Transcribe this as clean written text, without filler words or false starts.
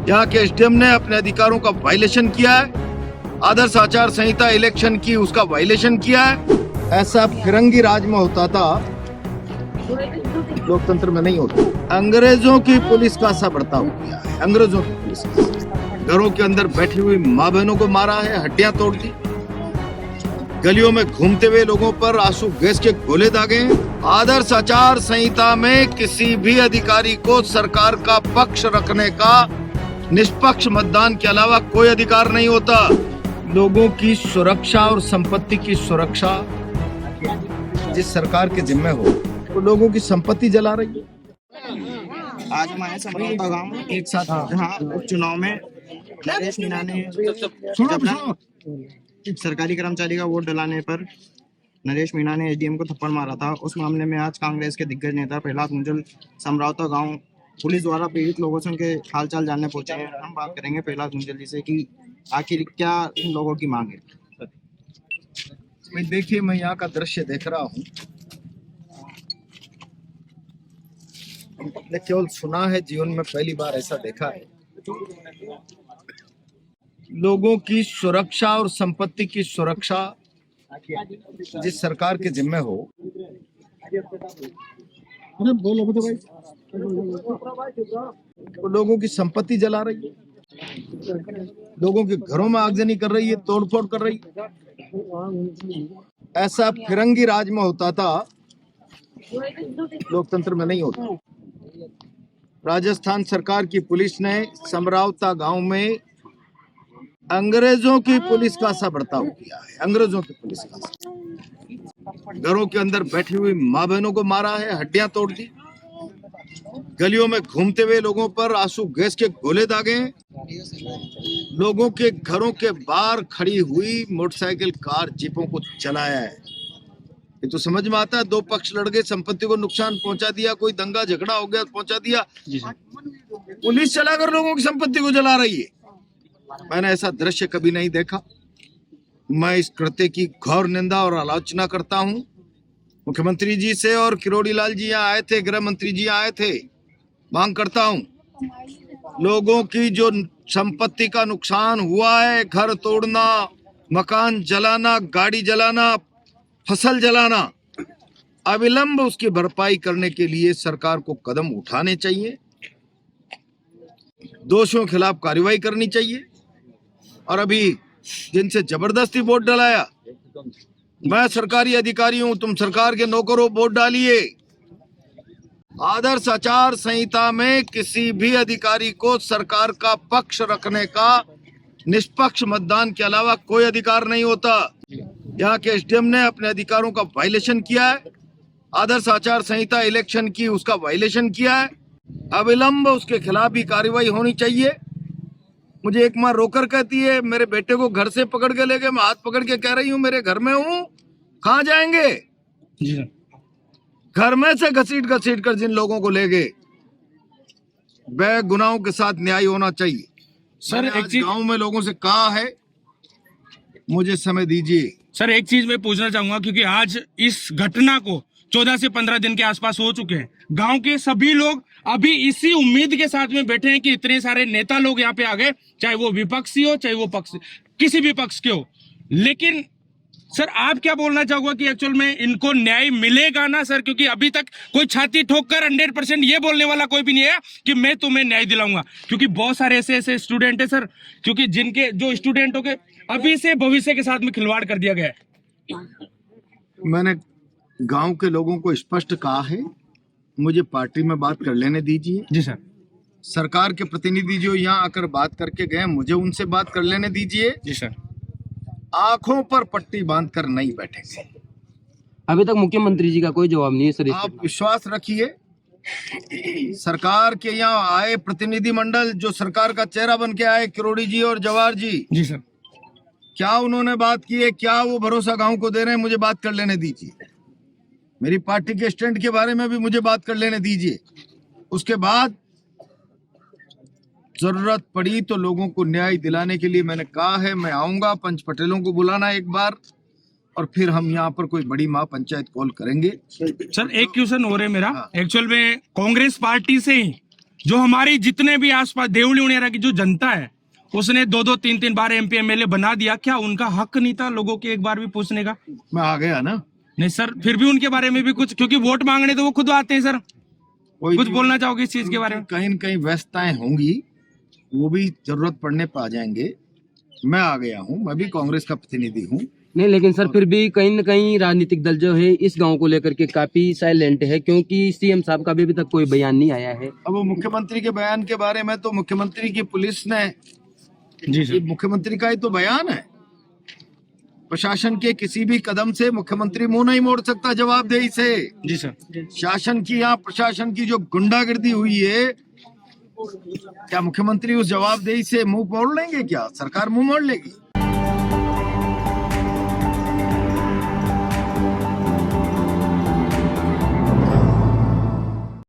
यहाँ के एसडीएम ने अपने अधिकारों का वायलेशन किया है, आदर्श आचार संहिता इलेक्शन की उसका वायलेशन किया है। ऐसा फिरंगी राज में होता था, लोकतंत्र में नहीं होता। अंग्रेजों की पुलिस का सा बर्ताव किया है, अंग्रेजों की पुलिस का। घरों के अंदर बैठी हुई माँ बहनों को मारा है, हड्डियां तोड़ दी। गलियों में घूमते हुए लोगों पर आंसू गैस के गोले दागे हैं। आदर्श आचार संहिता में किसी भी अधिकारी को सरकार का पक्ष रखने का निष्पक्ष मतदान के अलावा कोई अधिकार नहीं होता। लोगों की सुरक्षा और संपत्ति की सुरक्षा जिस सरकार के जिम्मे हो, वो लोगों की संपत्ति जला रही है। आज हमारे समरौता गांव एक साथ जहाँ उपचुनाव में नरेश मीणा ने सरकारी कर्मचारी का वोट डलाने पर नरेश मीणा ने एसडीएम को थप्पड़ मारा था। उस मामले में आज कांग्रेस के दिग्गज नेता प्रहलाद मुंजल समरौता गांव पुलिस द्वारा पीड़ित लोगों से उनके हालचाल जानने पहुंचे हैं। हम बात करेंगे प्रहलाद मुंजल जी से कि आखिर क्या इन लोगों की मांग है। देखिए, मैं यहाँ का दृश्य देख रहा हूँ, मैंने केवल सुना है, जीवन में पहली बार ऐसा देखा है। लोगों की सुरक्षा और संपत्ति की सुरक्षा जिस सरकार के जिम्मे हो, वो लोगों की संपत्ति जला रही है, लोगों के घरों में आगजनी कर रही है, तोड़फोड़ कर रही है। ऐसा फिरंगी राज में होता था, लोकतंत्र में नहीं होता। राजस्थान सरकार की पुलिस ने समरौता गांव में अंग्रेजों की पुलिस का सा बर्ताव किया है, अंग्रेजों की पुलिस का सा। घरों के अंदर बैठी हुई माँ बहनों को मारा है, हड्डियां तोड़ दी। गलियों में घूमते हुए लोगों पर आंसू गैस के गोले दागे हैं। लोगों के घरों के बाहर खड़ी हुई मोटरसाइकिल, कार, जीपों को जलाया है। ये तो समझ में आता है, दो पक्ष लड़ गए, संपत्ति को नुकसान पहुंचा दिया, कोई दंगा झगड़ा हो गया, पहुंचा दिया। पुलिस चलाकर लोगों की संपत्ति को जला रही है। मैंने ऐसा दृश्य कभी नहीं देखा। मैं इस कृत्य की घोर निंदा और आलोचना करता हूं। मुख्यमंत्री जी से और किरोड़ी लाल जी यहाँ आए थे, गृह मंत्री जी आए थे। मांग करता हूं, लोगों की जो संपत्ति का नुकसान हुआ है, घर तोड़ना, मकान जलाना, गाड़ी जलाना, फसल जलाना, अविलंब उसकी भरपाई करने के लिए सरकार को कदम उठाने चाहिए। दोषियों के खिलाफ कार्रवाई करनी चाहिए। और अभी जिनसे जबरदस्ती वोट डलाया, मैं सरकारी अधिकारी हूं, तुम सरकार के नौकर हो, वोट डालिए। आदर्श आचार संहिता में किसी भी अधिकारी को सरकार का पक्ष रखने का निष्पक्ष मतदान के अलावा कोई अधिकार नहीं होता। यहाँ के एसडीएम ने अपने अधिकारों का वायलेशन किया है, आदर्श आचार संहिता इलेक्शन की उसका वायलेशन किया है। अविलंब उसके खिलाफ भी कार्रवाई होनी चाहिए। मुझे एक माँ रोकर कहती है, मेरे बेटे को घर से पकड़ के ले गए। मैं हाथ पकड़ के कह रही हूँ, मेरे घर में हूँ, कहाँ जाएंगे? घर में से घसीट घसीट कर जिन लोगों को ले गए, बेगुनाहों के साथ न्याय होना चाहिए। सर, एक चीज गांव में लोगों से कहा है, मुझे समय दीजिए। सर, एक चीज मैं पूछना चाहूंगा, क्योंकि आज इस घटना को 14 से 15 दिन के आसपास हो चुके हैं। गांव के सभी लोग अभी इसी उम्मीद के साथ में बैठे हैं कि इतने सारे नेता लोग यहाँ पे आ गए, चाहे वो विपक्षी हो, चाहे वो पक्ष, किसी भी पक्ष के हो। लेकिन सर, आप क्या बोलना चाहोगे कि एक्चुअल में इनको न्याय मिलेगा ना सर? क्योंकि अभी तक कोई छाती ठोक कर 100% ये बोलने वाला कोई भी नहीं है कि मैं तुम्हें न्याय दिलाऊंगा। क्योंकि बहुत सारे ऐसे स्टूडेंट है सर, क्योंकि जिनके जो स्टूडेंटों के अभी से भविष्य के साथ में खिलवाड़ कर दिया गया है। मैंने गांव के लोगों को स्पष्ट कहा है, मुझे पार्टी में बात कर लेने दीजिए। जी सर। सरकार के प्रतिनिधि जो यहाँ आकर बात करके गए, मुझे उनसे बात कर लेने दीजिए। जी सर। आंखों पर पट्टी बांधकर नहीं बैठेंगे। अभी तक मुख्यमंत्री जी का कोई जवाब नहीं है सर। आप विश्वास रखिए, सरकार के यहाँ आए प्रतिनिधि मंडल जो सरकार का चेहरा बन के आए, किरोड़ी जी और जवाहर जी, जी सर, क्या उन्होंने बात की है? क्या वो भरोसा गांव को दे रहे हैं? मुझे बात कर लेने दीजिए। मेरी पार्टी के स्टैंड के बारे में भी मुझे बात कर लेने दीजिए। उसके बाद जरूरत पड़ी तो लोगों को न्याय दिलाने के लिए मैंने कहा है, मैं आऊंगा। पंच पटेलों को बुलाना एक बार, और फिर हम यहाँ पर कोई बड़ी महापंचायत कॉल करेंगे। सर एक क्वेश्चन हो रहा है मेरा। एक्चुअल में कांग्रेस पार्टी से ही जो हमारी जितने भी आसपास देवली उड़ेरा की जो जनता है उसने 2-2 3-3 बार MP MLA बना दिया, क्या उनका हक नहीं था लोगों के एक बार भी पूछने का? मैं आ गया ना, नहीं सर, फिर भी उनके बारे में भी कुछ, क्योंकि वोट मांगने तो वो खुद आते हैं सर। कोई कुछ बोलना चाहोगे इस चीज के बारे में? कहीं न कहीं व्यस्तताएं होंगी, वो भी जरूरत पड़ने पर आ जाएंगे। मैं आ गया हूँ, मैं भी कांग्रेस का प्रतिनिधि हूँ। नहीं, लेकिन सर फिर भी कहीं न कहीं राजनीतिक दल जो है इस गांव को लेकर के काफी साइलेंट है, क्योंकि सीएम साहब का भी अभी तक कोई बयान नहीं आया है। अब वो मुख्यमंत्री के बयान के बारे में तो मुख्यमंत्री की पुलिस ने, जी ये सर। मुख्यमंत्री का ही तो बयान है। प्रशासन के किसी भी कदम से मुख्यमंत्री मुंह नहीं मोड़ सकता जवाबदेही से। जी सर। शासन की या प्रशासन की जो गुंडागर्दी हुई है, क्या मुख्यमंत्री उस जवाबदेही से मुंह मोड़ लेंगे? क्या सरकार मुंह मोड़ लेगी?